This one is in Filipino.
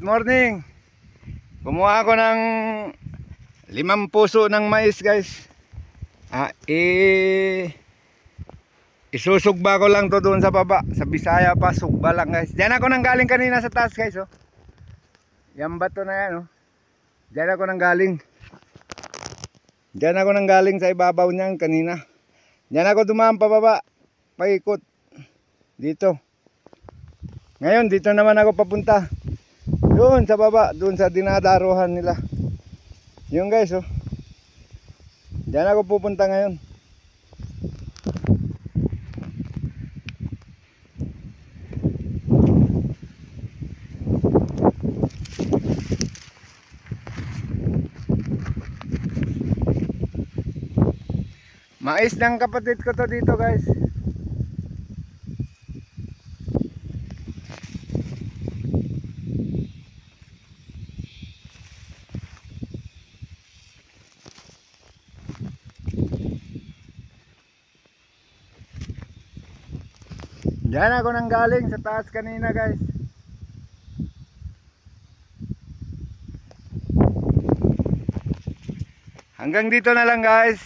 morning. Kumuha ako ng 5 puso ng mais guys. Isusugba ko lang to doon sa baba. Sa Bisaya pa, sugba lang guys. Diyan ako nang galing kanina sa taas guys. Yan bato na yan. Diyan ako nang galing. Diyan ako nang galing sa ibabaw niyan kanina. Diyan ako dumaan pababa. Paikot. Dito. Ngayon dito naman ako papunta. Doon sa baba, doon sa dinadaruhan nila. Yung guys, diyan ako pupunta ngayon. Mais ng kapatid ko to dito guys. Diyan ako nang galing sa taas kanina guys. Hanggang dito na lang guys.